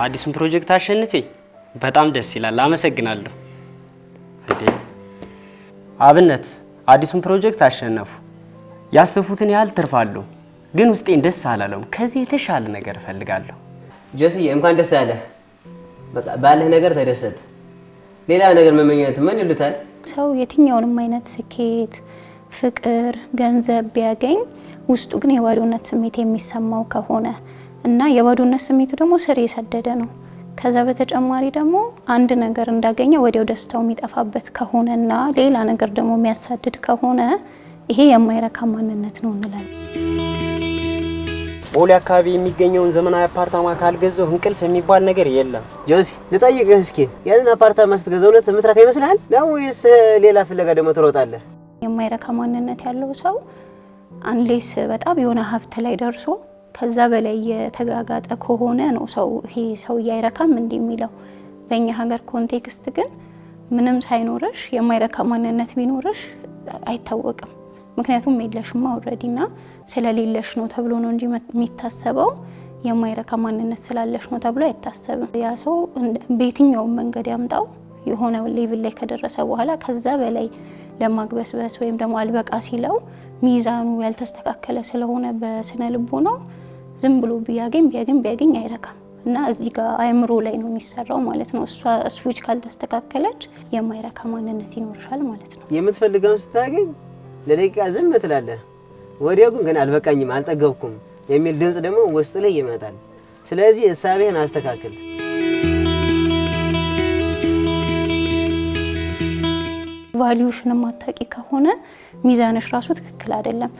አዲሱን ፕሮጀክት አሸንፌ በጣም ደስ ይላል። አመሰግናለሁ። አብነት አዲሱን ፕሮጀክት አሸነፉ። ያሰፉትን ያህል ትርፋለሁ፣ ግን ውስጤን ደስ አላለውም። ከዚህ የተሻለ ነገር እፈልጋለሁ። ጆሲዬ እንኳን ደስ አለህ። በቃ ባለህ ነገር ተደሰት። ሌላ ነገር መመኘት ምን ይሉታል? ሰው የትኛውንም አይነት ስኬት፣ ፍቅር፣ ገንዘብ ቢያገኝ ውስጡ ግን የባዶነት ስሜት የሚሰማው ከሆነ እና የባዶነት ስሜቱ ደግሞ ስር የሰደደ ነው። ከዛ በተጨማሪ ደግሞ አንድ ነገር እንዳገኘ ወዲያው ደስታው የሚጠፋበት ከሆነና ሌላ ነገር ደግሞ የሚያሳድድ ከሆነ ይሄ የማይረካ ማንነት ነው እንላለን። ቦሌ አካባቢ የሚገኘውን ዘመናዊ አፓርታማ ካልገዛው እንቅልፍ የሚባል ነገር የለም። ጆሲ ልጠይቅህ እስኪ ያንን አፓርታማ ስትገዛው ትምትረካ ይመስልሃል ነው ወይስ ሌላ ፍለጋ ደግሞ ትሮጣለህ? የማይረካ ማንነት ያለው ሰው አንሌስ በጣም የሆነ ሀብት ላይ ደርሶ ከዛ በላይ የተጋጋጠ ከሆነ ነው ሰው ይሄ ሰው ያይረካም እንዴ የሚለው። በእኛ ሀገር ኮንቴክስት ግን ምንም ሳይኖርሽ የማይረካ ማንነት ቢኖርሽ አይታወቅም። ምክንያቱም የለሽማ ኦልሬዲና ስለሌለሽ ነው ተብሎ ነው እንጂ የሚታሰበው የማይረካ ማንነት ስላለሽ ነው ተብሎ አይታሰብም። ያ ሰው በየትኛው መንገድ ያምጣው የሆነ ሌቭል ላይ ከደረሰ በኋላ ከዛ በላይ ለማግበስበስ ወይም ደግሞ አልበቃ ሲለው ሚዛኑ ያልተስተካከለ ስለሆነ በስነ ልቦናው ዝም ብሎ ቢያገኝ አይረካም እና እዚህ ጋር አእምሮ ላይ ነው የሚሰራው ማለት ነው። እሷ ስዊች ካልተስተካከለች የማይረካ ማንነት ይኖርሻል ማለት ነው። የምትፈልገውን ስታገኝ ለደቂቃ ዝም ትላለህ። ወዲያው ግን አልበቃኝም፣ አልጠገብኩም የሚል ድምጽ ደግሞ ውስጥ ላይ ይመጣል። ስለዚህ እሳቤህን አስተካክል። ቫልዩሽን ማታቂ ከሆነ ሚዛንሽ ራሱ ትክክል አይደለም።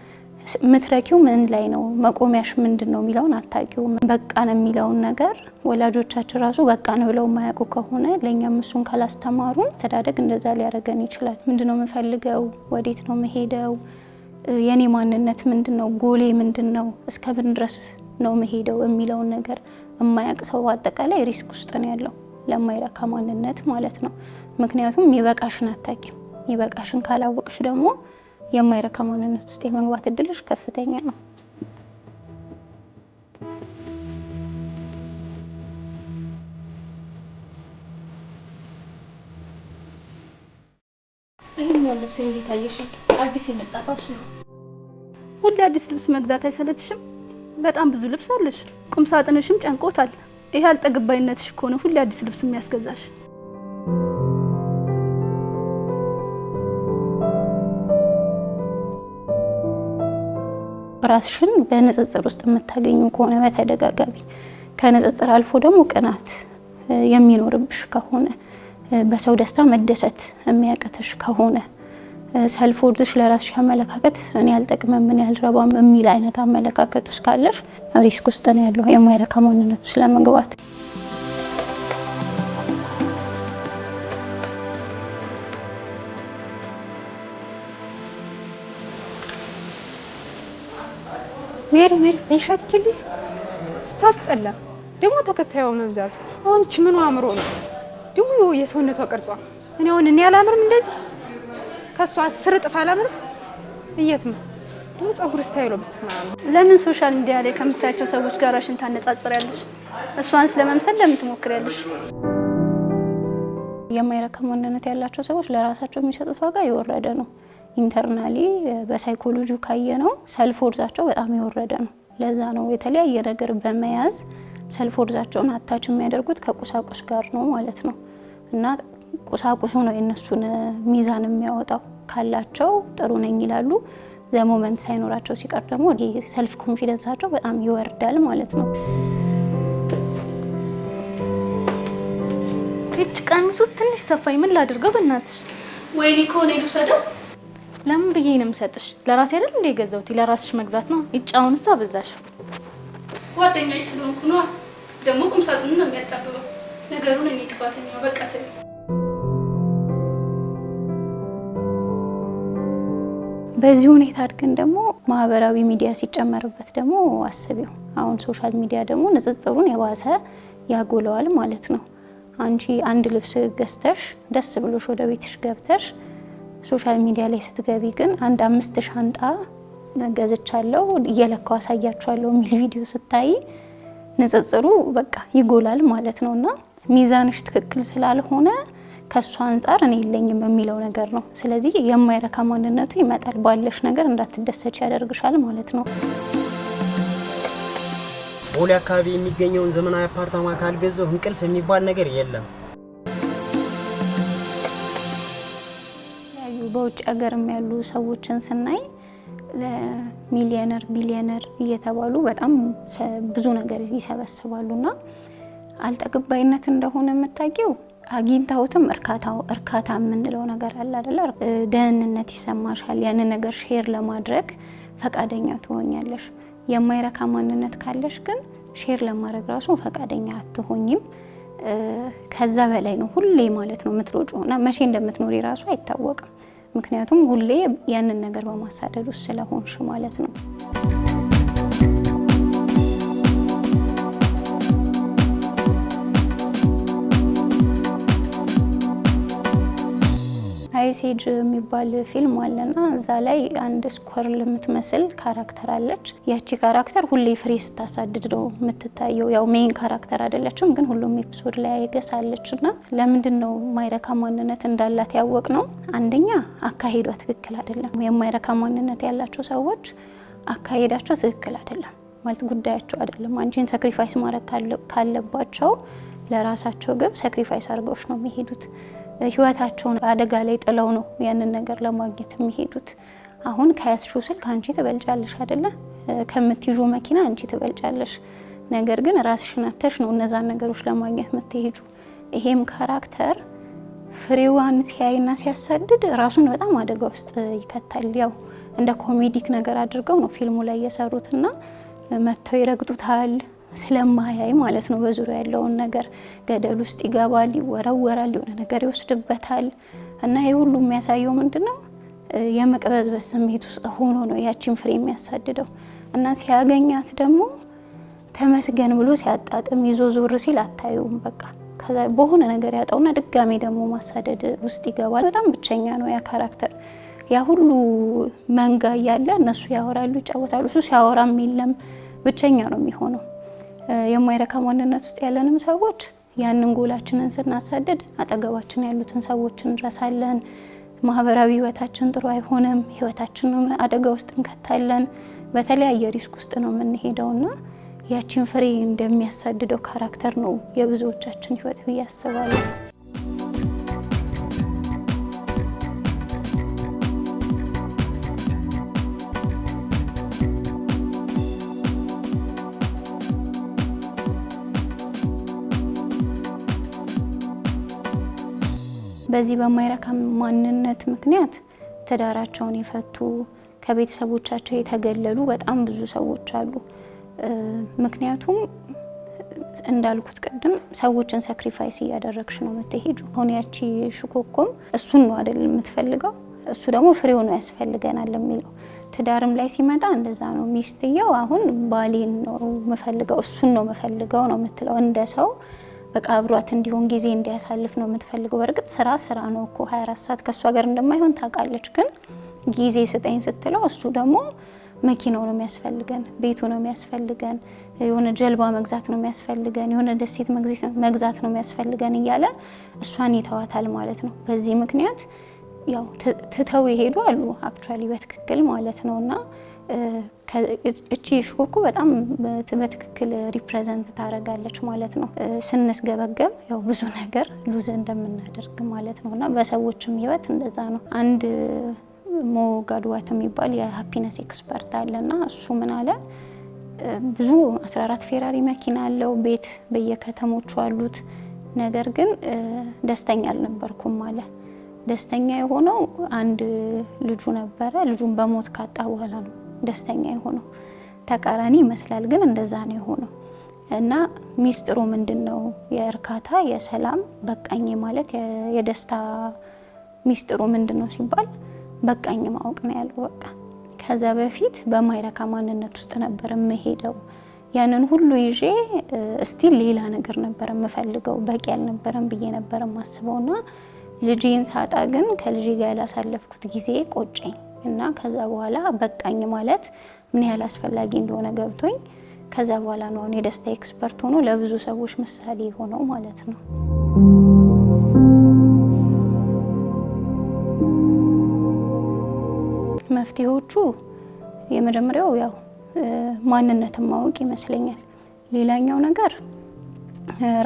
ምትረኪው ምን ላይ ነው መቆሚያሽ ምንድነው የሚለውን አታቂውም። በቃን የሚለውን ነገር ወላጆቻችን ራሱ በቃን ብለው ማያውቁ ከሆነ ለኛም እሱን ካላስተማሩን ተዳደግ እንደዛ ሊያረገን ይችላል። ምንድነው የምፈልገው፣ ወዴት ነው መሄደው፣ የኔ ማንነት ምንድነው፣ ጎሌ ምንድነው፣ እስከምን ድረስ ነው መሄደው የሚለውን ነገር የማያውቅ ሰው አጠቃላይ ሪስክ ውስጥ ነው ያለው ለማይረካ ማንነት ማለት ነው። ምክንያቱም ይበቃሽን አታቂም። ይበቃሽን ካላወቅሽ ደግሞ የማይረካ ማንነት ውስጥ የመግባት እድልሽ ከፍተኛ ነው። ይሄኛው ልብስ እንዴት አየሽ? አዲስ የመጣጣሽ ነው። ሁሌ አዲስ ልብስ መግዛት አይሰለችሽም? በጣም ብዙ ልብስ አለሽ። ቁም ሳጥንሽም ጨንቆታል። ይሄ አልጠግባይነትሽ እኮ ነው ሁሌ አዲስ ልብስ የሚያስገዛሽ። ራስሽን በንጽጽር ውስጥ የምታገኙ ከሆነ በተደጋጋሚ ከንጽጽር አልፎ ደግሞ ቅናት የሚኖርብሽ ከሆነ በሰው ደስታ መደሰት የሚያቀተሽ ከሆነ ሰልፍ ወርዝሽ ለራስሽ አመለካከት እኔ አልጠቅምም ምን ያልረባም የሚል አይነት አመለካከት ውስጥ ካለሽ ሪስክ ውስጥ ነው ያለው የማይረካ ማንነት ውስጥ ለመግባት። ሜሪ እንሻትችል ስታስጠላ ደግሞ ተከታዩ መብዛቱ። አሁን እቺ ምን አምሮ ነው ደግሞ የሰውነቷ ቅርጿ። እኔ አላምርም እንደዚህ ከሷ 10 እጥፍ አላምርም። እየትም ደግሞ ጸጉር ስታይሉ በስማ ለምን ሶሻል ሚዲያ ላይ ከምታያቸው ሰዎች ጋር ራስሽን ታነጻጽሪያለሽ? እሷንስ ለመምሰል ለምን ትሞክሪያለሽ? የማይረካ ማንነት ያላቸው ሰዎች ለራሳቸው የሚሰጡት ዋጋ የወረደ ነው። ኢንተርናሊ በሳይኮሎጂው ካየነው ሰልፍ ወርዛቸው በጣም የወረደ ነው። ለዛ ነው የተለያየ ነገር በመያዝ ሰልፍ ወርዛቸውን አታች የሚያደርጉት ከቁሳቁስ ጋር ነው ማለት ነው። እና ቁሳቁሱ ነው የነሱን ሚዛን የሚያወጣው። ካላቸው ጥሩ ነኝ ይላሉ፣ ዘሞመንት ሳይኖራቸው ሲቀር ደግሞ ሰልፍ ኮንፊደንሳቸው በጣም ይወርዳል ማለት ነው። እቺ ቀሚስ ውስጥ ትንሽ ሰፋኝ፣ ምን ላድርገው በእናትሽ? ወይኔ ኮኔ ልውሰደው? ለምን ብዬ ነው የምሰጥሽ? ለራሴ አይደል እንደ ገዛውት ለራስሽ መግዛት ነው። ይጫውንስ አበዛሽ። ጓደኛሽ ስለሆንኩ ነው። ደግሞ ቁም ሳጥኑን ነው የሚያጣብበው። ነገሩን እኔ ጥፋተኛው በቃ ተይ። በዚህ ሁኔታ አድርገን ደግሞ ማህበራዊ ሚዲያ ሲጨመርበት ደግሞ አስቢው። አሁን ሶሻል ሚዲያ ደግሞ ንጽጽሩን የባሰ ያጎለዋል ማለት ነው። አንቺ አንድ ልብስ ገዝተሽ ደስ ብሎሽ ወደ ቤትሽ ገብተሽ ሶሻል ሚዲያ ላይ ስትገቢ ግን አንድ 5 ሻንጣ ገዝቻለሁ እየለካው አሳያችኋለሁ የሚል ቪዲዮ ስታይ ንጽጽሩ በቃ ይጎላል ማለት ነውና ሚዛንሽ ትክክል ስላልሆነ ከሷ አንፃር እኔ የለኝም የሚለው ነገር ነው። ስለዚህ የማይረካ ማንነቱ ይመጣል። ባለሽ ነገር እንዳትደሰች ያደርግሻል ማለት ነው። ቦሌ አካባቢ የሚገኘውን ዘመናዊ አፓርታማ ካልገዛው እንቅልፍ የሚባል ነገር የለም። በውጭ ሀገርም ያሉ ሰዎችን ስናይ ሚሊዮነር ቢሊዮነር እየተባሉ በጣም ብዙ ነገር ይሰበስባሉና አልጠግባይነት እንደሆነ የምታውቂው አግኝታውትም እርካታ የምንለው ነገር አለ አይደል? ደህንነት ይሰማሻል። ያንን ነገር ሼር ለማድረግ ፈቃደኛ ትሆኛለሽ። የማይረካ ማንነት ካለሽ ግን ሼር ለማድረግ ራሱ ፈቃደኛ አትሆኝም። ከዛ በላይ ነው ሁሌ ማለት ነው የምትሮጪው እና መቼ እንደምትኖሪ ራሱ አይታወቅም። ምክንያቱም ሁሌ ያንን ነገር በማሳደድ ውስጥ ስለሆንሽ ማለት ነው። አይስ ኤጅ የሚባል ፊልም አለና እዛ ላይ አንድ ስኮርል የምትመስል ካራክተር አለች። ያቺ ካራክተር ሁሌ ፍሬ ስታሳድድ ነው የምትታየው። ያው ሜን ካራክተር አይደለችም፣ ግን ሁሉም ኤፒሶድ ላይ አይገሳለችና ለምንድን ነው የማይረካ ማንነት እንዳላት ያወቅ ነው? አንደኛ አካሄዷ ትክክል አይደለም። የማይረካ ማንነት ያላቸው ሰዎች አካሄዳቸው ትክክል አይደለም ማለት ጉዳያቸው አይደለም። አንቺን ሳክሪፋይስ ማድረግ ካለባቸው ለራሳቸው ግብ ሳክሪፋይስ አድርገውሽ ነው የሚሄዱት። ህይወታቸውን አደጋ ላይ ጥለው ነው ያንን ነገር ለማግኘት የሚሄዱት። አሁን ከያዝሽው ስልክ አንቺ ትበልጫለሽ አይደለ? ከምትይዙ መኪና አንቺ ትበልጫለሽ። ነገር ግን ራስሽን አተሽ ነው እነዛን ነገሮች ለማግኘት የምትሄጁ። ይሄም ካራክተር ፍሬዋን ሲያይና ሲያሳድድ ራሱን በጣም አደጋ ውስጥ ይከታል። ያው እንደ ኮሜዲክ ነገር አድርገው ነው ፊልሙ ላይ የሰሩትና መተው ይረግጡታል ስለማያይ ማለት ነው። በዙሪያ ያለውን ነገር ገደል ውስጥ ይገባል፣ ይወረወራል፣ የሆነ ነገር ይወስድበታል እና ይሄ ሁሉ የሚያሳየው ምንድነው? የመቅበዝበዝ ስሜት ውስጥ ሆኖ ነው ያቺን ፍሬ የሚያሳድደው እና ሲያገኛት ደግሞ ተመስገን ብሎ ሲያጣጥም ይዞ ዞር ሲል አታዩም። በቃ ከዛ በሆነ ነገር ያጣውና ድጋሜ ደግሞ ማሳደድ ውስጥ ይገባል። በጣም ብቸኛ ነው ያ ካራክተር። ያ ሁሉ መንጋ እያለ እነሱ ያወራሉ፣ ይጫወታሉ። እሱ ሲያወራም የለም፣ ብቸኛ ነው የሚሆነው። የማይረካ ማንነት ውስጥ ያለንም ሰዎች ያንን ጎላችንን ስናሳድድ አጠገባችን ያሉትን ሰዎች እንረሳለን። ማህበራዊ ህይወታችን ጥሩ አይሆንም። ህይወታችንን አደጋ ውስጥ እንከታለን። በተለያየ ሪስክ ውስጥ ነው የምንሄደውና ያቺን ፍሬ እንደሚያሳድደው ካራክተር ነው የብዙዎቻችን ህይወት ብዬ አስባለሁ። በዚህ በማይረካ ማንነት ምክንያት ትዳራቸውን የፈቱ ከቤተሰቦቻቸው የተገለሉ በጣም ብዙ ሰዎች አሉ። ምክንያቱም እንዳልኩት ቅድም ሰዎችን ሳክሪፋይስ እያደረግሽ ነው የምትሄጁ። አሁን ያቺ ሽኮኮም እሱን ነው አይደል የምትፈልገው፣ እሱ ደግሞ ፍሬው ነው ያስፈልገናል የሚለው። ትዳርም ላይ ሲመጣ እንደዛ ነው። ሚስትየው አሁን ባሌን ነው የምፈልገው፣ እሱን ነው የምፈልገው ነው የምትለው። እንደ ሰው በቃ አብሯት እንዲሆን ጊዜ እንዲያሳልፍ ነው የምትፈልገው። በእርግጥ ስራ ነው እኮ 24 ሰዓት ከሷ ጋር እንደማይሆን ታውቃለች። ግን ጊዜ ስጠኝ ስትለው እሱ ደግሞ መኪናው ነው የሚያስፈልገን፣ ቤቱ ነው የሚያስፈልገን፣ የሆነ ጀልባ መግዛት ነው የሚያስፈልገን፣ የሆነ ደሴት መግዛት ነው የሚያስፈልገን እያለ እሷን ይተዋታል ማለት ነው። በዚህ ምክንያት ያው ትተው ይሄዱ አሉ አክቹአሊ በትክክል ማለት ነውና እቺ ሽኮኮ በጣም በትክክል ሪፕሬዘንት ታደርጋለች ማለት ነው። ስንስገበገብ ያው ብዙ ነገር ሉዝ እንደምናደርግ ማለት ነውና በሰዎችም ህይወት እንደዛ ነው። አንድ ሞጋድዋት የሚባል የሃፒነስ ኤክስፐርት አለና እሱ ምን አለ? ብዙ 14 ፌራሪ መኪና አለው፣ ቤት በየከተሞቹ አሉት። ነገር ግን ደስተኛ አልነበርኩም አለ። ደስተኛ የሆነው አንድ ልጁ ነበረ። ልጁን በሞት ካጣ በኋላ ነው ደስተኛ የሆነው። ተቃራኒ ይመስላል፣ ግን እንደዛ ነው የሆነው። እና ሚስጥሩ ምንድነው? የእርካታ የሰላም በቃኝ ማለት የደስታ ሚስጥሩ ምንድነው ሲባል በቃኝ ማወቅ ነው ያለው። በቃ ከዛ በፊት በማይረካ ማንነት ውስጥ ነበር የምሄደው። ያንን ሁሉ ይዤ እስቲል ሌላ ነገር ነበር የምፈልገው። በቂ አልነበረም ብዬ ነበር የማስበውና ልጄን ሳጣ ግን ከልጄ ጋር ያላሳለፍኩት ጊዜ ቆጨኝ እና ከዛ በኋላ በቃኝ ማለት ምን ያህል አስፈላጊ እንደሆነ ገብቶኝ ከዛ በኋላ ነው የደስታ ኤክስፐርት ሆኖ ለብዙ ሰዎች ምሳሌ ሆነው ማለት ነው። መፍትሄዎቹ የመጀመሪያው ያው ማንነትን ማወቅ ይመስለኛል። ሌላኛው ነገር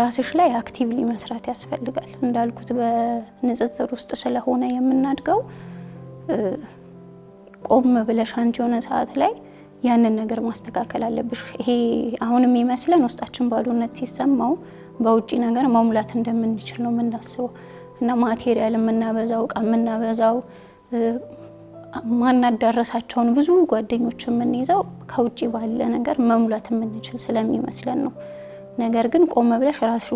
ራስሽ ላይ አክቲቭሊ መስራት ያስፈልጋል። እንዳልኩት በንጽጽር ውስጥ ስለሆነ የምናድገው ቆም ብለሽ አንቺ የሆነ ሰዓት ላይ ያንን ነገር ማስተካከል አለብሽ። ይሄ አሁን የሚመስለን ውስጣችን ባዶነት ሲሰማው በውጪ ነገር መሙላት እንደምንችል ነው የምናስበው እና ማቴሪያል የምናበዛው እቃ የምናበዛው ማናዳረሳቸውን ብዙ ጓደኞች የምንይዘው ከውጪ ባለ ነገር መሙላት የምንችል ስለሚመስለን ነው። ነገር ግን ቆም ብለሽ ራስሽ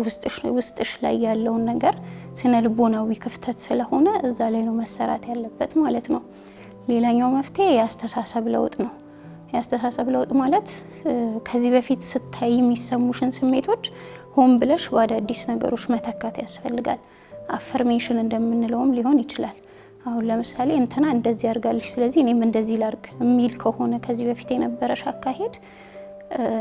ውስጥሽ ላይ ያለውን ነገር ስነ ልቦናዊ ክፍተት ስለሆነ እዛ ላይ ነው መሰራት ያለበት ማለት ነው። ሌላኛው መፍትሄ የአስተሳሰብ ለውጥ ነው። የአስተሳሰብ ለውጥ ማለት ከዚህ በፊት ስታይ የሚሰሙሽን ስሜቶች ሆን ብለሽ በአዳዲስ ነገሮች መተካት ያስፈልጋል። አፈርሜሽን እንደምንለውም ሊሆን ይችላል። አሁን ለምሳሌ እንትና እንደዚህ ያርጋልሽ ስለዚህ እኔም እንደዚህ ላርግ የሚል ከሆነ ከዚህ በፊት የነበረሽ አካሄድ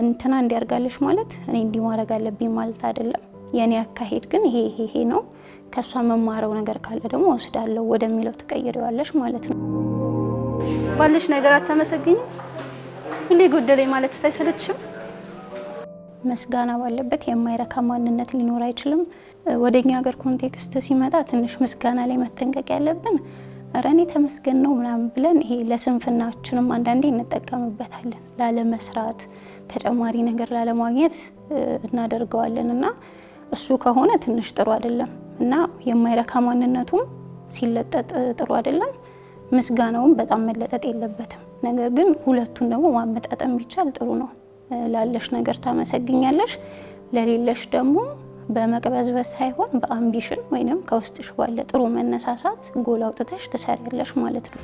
እንትና እንዲያርጋልሽ ማለት እኔ እንዲህ ማድረግ አለብኝ ማለት አይደለም። የኔ አካሄድ ግን ይሄ ነው፣ ከሷ መማረው ነገር ካለ ደግሞ ወስዳለሁ ወደሚለው ተቀይረዋለሽ ማለት ነው። ባለሽ ነገር አታመሰግኝም? ሁሌ ጎደለኝ ማለት ሳይሰለችም? ምስጋና ባለበት የማይረካ ማንነት ሊኖር አይችልም። ወደኛ ሀገር ኮንቴክስት ሲመጣ ትንሽ ምስጋና ላይ መጠንቀቅ ያለብን እኔ ተመስገን ነው ምናምን ብለን ይሄ ለስንፍናችንም አንዳንዴ እንጠቀምበታለን። ላለመስራት ተጨማሪ ነገር ላለማግኘት እናደርገዋለን እና እሱ ከሆነ ትንሽ ጥሩ አይደለም እና የማይረካ ማንነቱም ሲለጠጥ ጥሩ አይደለም። ምስጋናውም በጣም መለጠጥ የለበትም። ነገር ግን ሁለቱን ደግሞ ማመጣጠም ቢቻል ጥሩ ነው። ላለሽ ነገር ታመሰግኛለሽ፣ ለሌለሽ ደግሞ በመቅበዝበዝ ሳይሆን በአምቢሽን ወይንም ከውስጥሽ ባለ ጥሩ መነሳሳት ጎል አውጥተሽ ትሰሪያለሽ ማለት ነው።